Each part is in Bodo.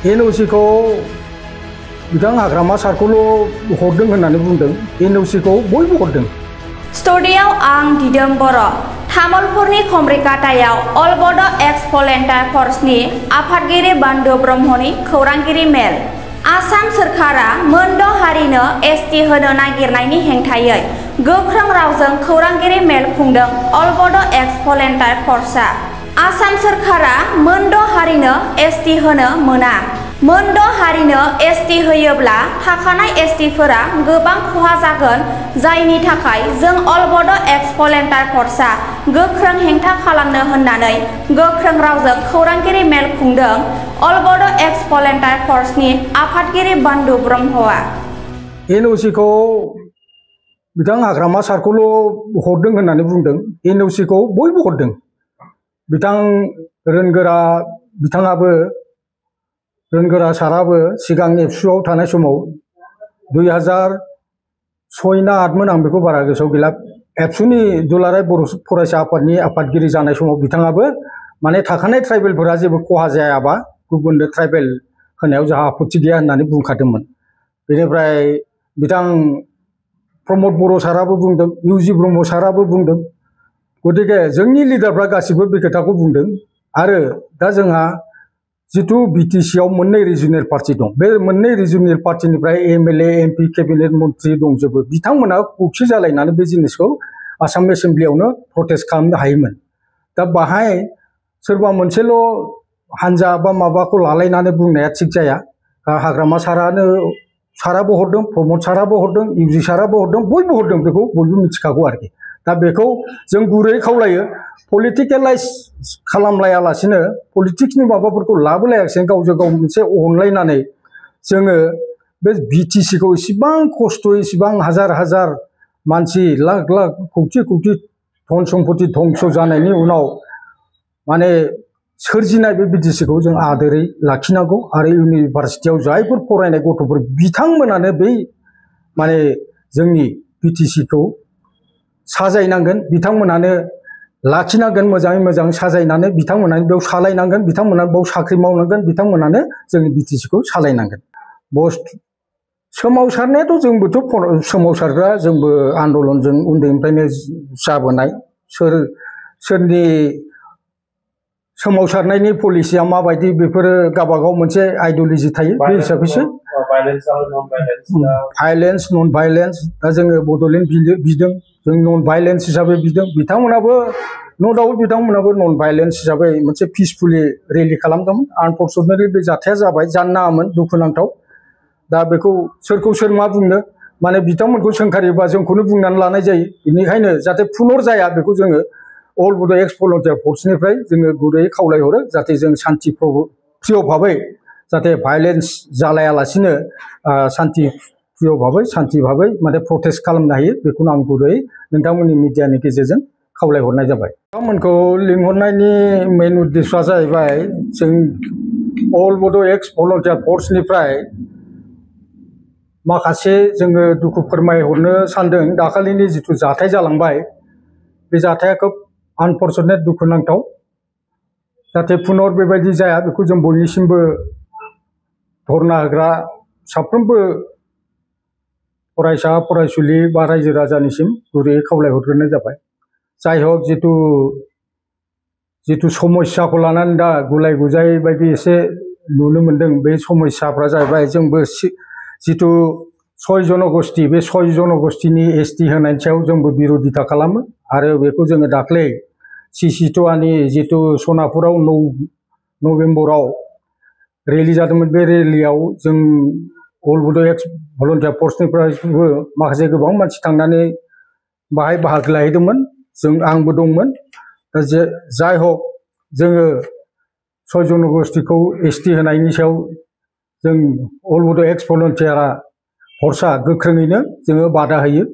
NOC खौ बिथां हाग्रामा सारखौल' हरदों होननानै बुंदों। NOC खौ बयबो हरदों। स्टुडिय'आव आं दिदोम बर'। तामुलपुरनि खमरिकाटायाव अल बड' एक्स भलेन्टियार फर्सनि आफादगिरि बान्दु ब्रह्मनि खौरांगिरि मेल। आसाम सोरखारा मोनद' हारिनो ST होनो नागिरनायनि हेंथायै गोख्रों रावजों खौरांगिरि मेल खुंदों अल बड' एक्स भलेन्टियार फर्सआ। आसाम सोरखारा मोनद' हारिनो ST होनो मोना। मोनद' हारिनो ST होयोब्ला थाखानाय STफोरा गोबां खहा जागोन, जायनि थाखाय जों अल बड' एक्स भलेन्टियार फर्सआ गोख्रों हेंथा खालामनो होननानै गोख्रों रावजों खौरांगिरि मेल खुंदों अल बड' एक्स भलेन्टियार फर्सनि आफादगिरि बान्दु ब्रह्मआ। NOC खौ बिथां हाग्रामा सारखौल' हरदों होननानै बुंदों। NOC खौ बयबो हरदों। बिथां रोनगोरा साराबो सिगां एबसुआव थानाय समाव 2006 ना 8मोन आं बेखौ बारा गोसोआव गैला। एबसुनि दुलाराय बर' फरायसा आफादनि आफादगिरि जानाय समाव बिथाङाबो माने थाखानाय ट्राइबेलफोरा जेबो खहा जायाबा गुबुननो ट्राइबेल होनायाव जोंहा आपत्ति गैया होननानै बुंखादोंमोन। बेनिफ्राय बिथां प्रमद बर' साराबो बुंदों, UG ब्रह्म साराबो बुंदों। गतिके जोंनि लिडारफ्रा गासिबो बे खोथाखौ बुंदों। आरो दा जोंहा जिथु BTC आव मोननै रिजनेल पार्टी दं। बे मोननै रिजनेल पार्टीनिफ्राय MLA, MP, केबिनेट मन्त्रि दंजोबो। बिथांमोना खौसे जालायनानै बे जिनिसखौ आसाम एसेम्ब्लियावनो प्रटेस्ट खालामनो हायोमोन। दा बाहाय सोरबा मोनसेल' हानजा बा माबाखौ लालायनानै बुंनाया थिग जाया। हाग्रामा साराबो हरदों, प्रमद साराबो हरदों, UG साराबो हरदों, बयबो हरदों। बेखौ बयबो मिथिखागौ आरोखि। दा बेखौ जों गुरै खावलायो, पलिटिकेलाइज खालामलायालासिनो, पलिटिक्सनि माबाफोरखौ लाबोलायालासिनो गावजों गाव मोनसे अनलायनानै जोङो बे BTC खौ इसिबां खस्थ'यै इसिबां हाजार हाजार मानसि लाख लाख कौटि कौटि धन सम्पति धंस जानायनि उनाव माने सोरजिनाय बे BTC खौ जों आदोरै लाखिनांगौ। आरो इउनिभारसिटियाव जायफोर फरायनाय गथ'फोर बिथांमोनानो बै माने जोंनि BTC खौ साजायनांगोन, बिथांमोनानो लाखिनांगोन, मोजाङै मोजां साजायनानै बिथांमोनानो बेयाव सालायनांगोन, बिथांमोनानो बेयाव साख्रि मावनांगोन, बिथांमोनानो जोंनि BTC खौ सालायनांगोन। सोमावसारनायाथ' जोंबोथ' सोमावसारग्रा, जोंबो आन्दलनजों उन्दैनिफ्रायनो जाबोनाय। सोरनि सोमावसारनायनि पलिसिया माबायदि बेफोरो गावबागाव मोनसे आइडिय'लजि थायो। बे हिसाबैसो भाइलेन्स नन भाइलेन्स, दा जोङो बड'लेण्ड बिदों, जों नन भाइलेन्स हिसाबै बिदों। बिथांमोनाबो नो डाउट बिथांमोनाबो नन भाइलेन्स हिसाबै मोनसे पिसफुलि रेलि खालामदोंमोन। आनफर्चुनेटलि बे जाथाया जाबाय, जानो नाङामोन, दुखुनांथाव। दा बेखौ सोरखौ सोर मा बुंनो, माने बिथांमोनखौ सोंखारियोबा जोंखौनो बुंनानै लानाय जायो। बेनिखायनो जाहाथे पुनर जाया बेखौ जोङो अल बड' एक्स भलेन्टियार फर्सनिफ्राय जोङो गुरैयै खावलायहरो, जाहाथे जों शान्ति प्रिय भाबै, जाहाथे भाइलेन्स जालायालासिनो शान्ति प्रिय भाबै, शान्ति भाबै माने प्रटेस्ट खालामनो हायो। बेखौनो आं गुरैयै नोंथांमोननि मिडियानि गेजेरजों खावलायहरनाय जाबाय। बिथांमोनखौ लिंहरनायनि मेन उद्देश्यआ जाहैबाय, जों अल बड' एक्स भलेन्टियार फर्सनिफ्राय माखासे जोङो दुखु फोरमायहरनो सानदों। दाखालिनि जिथु जाथाय जालांबाय, बे जाथाया खोब आनफर्चुनेट, दुखुनांथाव। जाहाथे पुनर बेबायदि जाया बेखौ जों बयनिसिमबो धरना होग्रा साफ्रोमबो फरायसा फरायसुलि बा रायजो राजानिसिम गुरैयै खावलायहरग्रोनाय जाबाय। जाय हक, जिथु समस्याखौ लानानै दा गुलाय गुजाय बायदि एसे नुनो मोनदों। बे समस्याफ्रा जाहैबाय, जोंबो जिथु 6 जनगोष्ठी, बे 6 जनगोष्ठीनि ST होनायनि सायाव जोंबो बिर'धिता खालामो। आरो बेखौ जोङो दाख्लै CC2नि जिथु सनापुराव 9 नभेम्बराव रेलि जादोंमोन, बे रेलियाव जों अल बड' एक्स भलेन्टियार फर्सनिफ्रायबो माखासे गोबां मानसि थांनानै बाहाय बाहागो लाहैदोंमोन। आंबो दंमोन। जाय हक, जोङो 6 जनगोष्ठीखौ ST होनायनि सायाव जों अल बड' एक्स भलेन्टियार फर्सआ गोख्रोङैनो जोङो बादा होयो।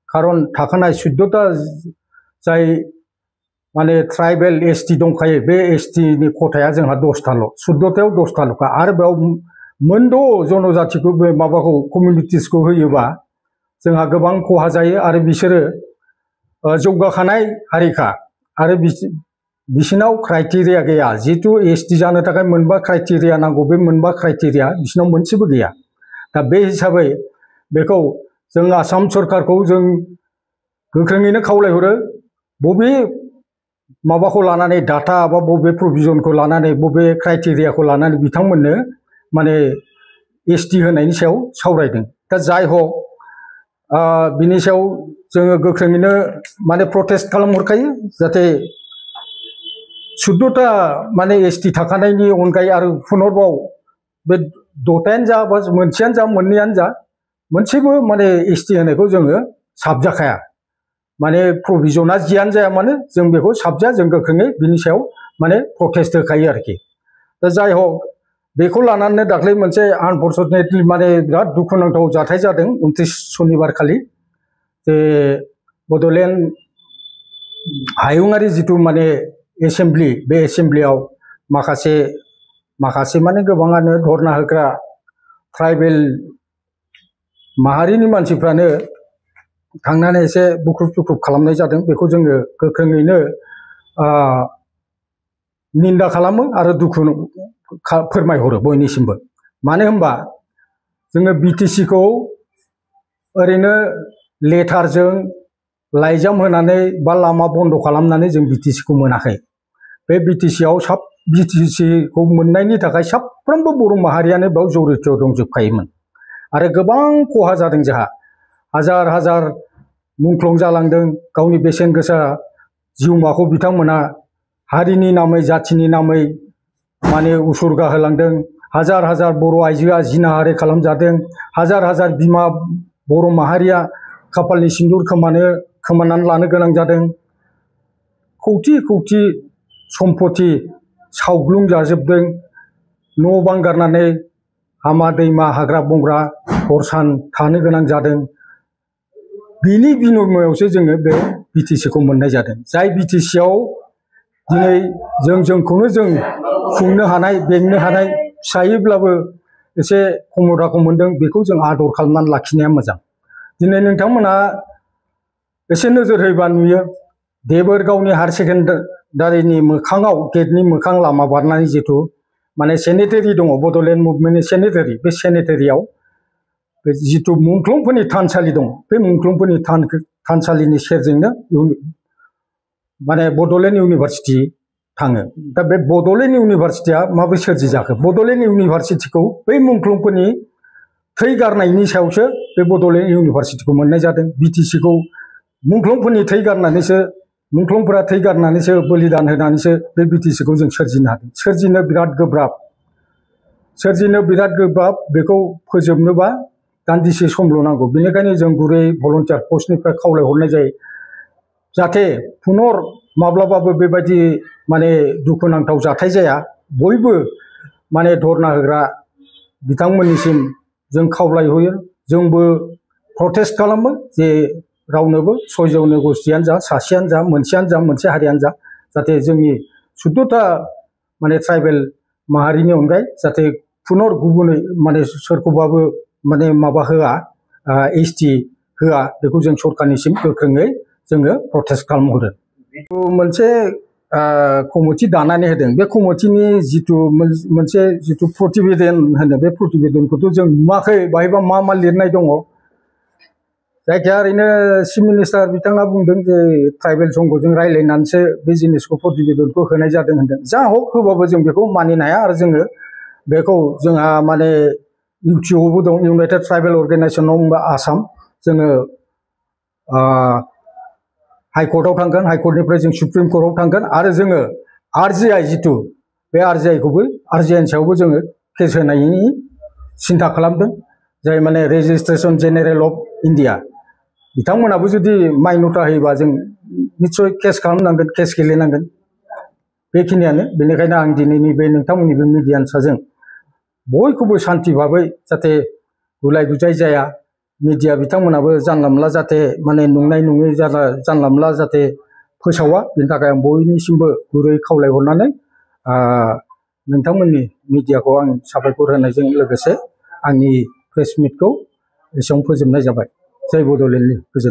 खारन थाखानाय 14टा जाय माने ट्राइबेल ST दंखायो, बे STनि खथाया जोंहा 10टाल', 14टायाव 10टाल'खा। आरो बेयाव मोनद' जनजातिखौ बे माबाखौ कमिउनिटिसखौ होयोबा जोंहा गोबां खहा जायो। आरो बिसोरो जौगाखानाय हारिखा, आरो बिसिनाव क्राइटेरिया गैया जितु एसटी जानो थाखाय मोनबा क्राइटेरिया नांगौ बे मोनबा क्राइटेरिया बिसिनाव मोनसेबो गैया दा बे हिसाबै बेखौ जों आसाम सरकारखौ जों गोख्रोङैनो खावलायहरो बबे माबाखौ लानानै डाटा बा बबे प्रभिजनखौ लानानै बबे क्राइटेरियाखौ लानानै बिथांमोननो माने एसटी होनायनि सायाव सावरायदों दा जाय हक बिनि सायाव जोङो गोख्रोङैनो माने प्रटेस्ट खालामहरखायो जाहाथे 14टा माने एसटी थाखानायनि अनगायै आरो पुनर्बाव बे 6टायानो जा बा मोनसेयानो जा मोननैयानो जा मोनसेबो माने एसटी होनायखौ जोङो साबजाखाया माने प्रभिजना जियानो जाया मानो जों बेखौ साबजा जों गोख्रोङै बिनि सायाव माने प्रटेस्ट होखायो आरोखि दा जाय हक बेखौ लानानै दाख्लै मोनसे आनफर्चुनेटलि माने बिराद दुखुनांथाव जाथाय जादों 29 सनिबार खालि जे बड'लेण्ड हायुङारि जितु माने एसेम्बलि बे एसेम्बलियाव माखासे माने गोबाङानो धरना होग्रा ट्राइबेल माहारिनि मानसिफ्रानो थांनानै एसे बुख्रुब खालामनाय जादों बेखौ जोङो गोख्रोङैनो निन्दा खालामो आरो दुखु फोरमायहरो बयनिसिमबो मानो होनबा जोङो बिटिसिखौ ओरैनो लेटारजों लाइजाम होनानै बा लामा बन्द खालामनानै जों बिटिसिखौ मोनाखै बे बिटिसिआव बिटिसिखौ मोननायनि थाखाय साफ्रोमबो बर' माहारियानो बेयाव जरितआव दंजोबखायोमोन आरो गोबां खहा जादों जोंहा हाजार मुंख्लं जालांदों गावनि बेसेन गोसा जिउमाखौ बिथांमोना हारिनि नामै जाथिनि नामै माने उसुरगा होलांदों हाजार बर' आइजोआ जिनाहारि खालामजादों हाजार बिमा बर' माहारिया खाफालनि सिन्दुर खोमानानै लानो गोनां जादों खौथि सम्पति सावग्लुं जाजोबदों न' बां गारनानै हामा दैमा हाग्रा बंग्रा हरसान थानो गोनां जादों बिनि बिनिमयआवसो जोङो बे बिटिसिखौ मोननाय जादों जाय बिटिसिआव दिनै जोंखौनो जों खुंनो हानाय बेंनो हानाय फिसायैब्लाबो एसे खमथाखौ मोनदों बेखौ जों आदर खालामनानै लाखिनाया मोजां दिनै नोंथांमोना एसे नोजोर होयोबा नुयो देबोरगावनि हायार सेकेन्डारिनि मोखाङाव गेटनि मोखां लामा बारनानै जितु माने सेनेटारि दङ बड'लेण्ड मुभमेन्टनि सेनेटारि बे सेनेटारियाव जितु मुंख्लंफोरनि थानसालि दं बे मुंख्लंफोरनि थानसालिनि सेरजोंनो माने बड'लेण्ड इउनिभारसिटि थाङो दा बे बड'लेण्ड इउनिभारसिटिया माबोरै सोरजि जाखो बड'लेण्ड इउनिभारसिटिखौ बै मुंख्लंफोरनि थै गारनायनि सायावसो बे बड'लेण्ड इउनिभारसिटिखौ मोननाय जादों बिटिसिखौ मुंख्लंफोरनि थै गारनानैसो मुंख्लंफोरा थै गारनानैसो बलिदान होनानैसो बे बिटिसिखौ जों सोरजिनो हादों सोरजिनो बिराद गोब्राब बेखौ फोजोबनोबा दान्दिसे समल' नांगौ बेनिखायनो जों गुरै भलन्टियार फर्सनिफ्राय खावलायहरनाय जायो जाहाथे पुनर माब्लाबाबो बेबायदि माने दुखुनांथाव जाथाय जाया बयबो माने धरना होग्रा बिथांमोननिसिम जों खावलायहरो जोंबो प्रटेस्ट खालामो जे रावनोबो 6 जन गोष्ठियानो जा सासेयानो जा मोनसे हारियानो जा जाहाथे जोंनि 14टा माने ट्राइबेल माहारिनि अनगायै जाहाथे पुनर गुबुनै माने सोरखौबाबो माने माबा होआ एसटी होआ बेखौ जों सरकारनिसिम गोख्रोङै जोङो प्रटेस्ट खालामहरो मोनसे कमिटि दानानै होदों बे कमिटिनि मोनसे प्रतिवेदन होनो बे प्रतिवेदनखौथ' जों नुवाखै बाहायबा मा लिरनाय दङ जायखिया ओरैनो चिफ मिनिस्टार बिथाङा बुंदों जे ट्राइबेल संघजों रायज्लायनानैसो बे जिनिसखौ प्रतिवेदनखौ होनाय जादों होनदों जा हक होबाबो जों बेखौ मानिनो हाया आरो जोङो बेखौ जोंहा माने इउटिआवबो दं United tribal organisation of Assam जोङो हाइकर्टआव थांगोन हाइकर्टनिफ्राय जों सुप्रिम कर्टआव थांगोन आरो जोङो आरजिआइ जितु बे आरजिआइनि सायावबो जोङो केस होनायनि सिन्था खालामदों जाय माने रेजिस्ट्रेसन जेनेरेल अफ इन्डिया बिथांमोनाबो जुदि माइन'था होयोबा जों निस्सय केस खालामनांगोन केस गेलेनांगोन बेखिनियानो बेनिखायनो आं दिनैनि बे नोंथांमोननि बे मिडियानि साजों बयखौबो शान्ति भाबै जाहाथे गुलाय गुजाय जाया मिडिया बिथांमोनाबो जानला मोनला जाहाथे माने नंनाय नङै जानला मोनला जाहाथे फोसावा बेनि थाखाय आं बयनिसिमबो गुरै खावलायहरनानै नोंथांमोननि मिडियाखौ आं साबायखर होनायजों लोगोसे आंनि प्रेस मिटखौ एसेयावनो फोजोबनाय जाबाय जय बड'लेण्डनि गोजोन्थों।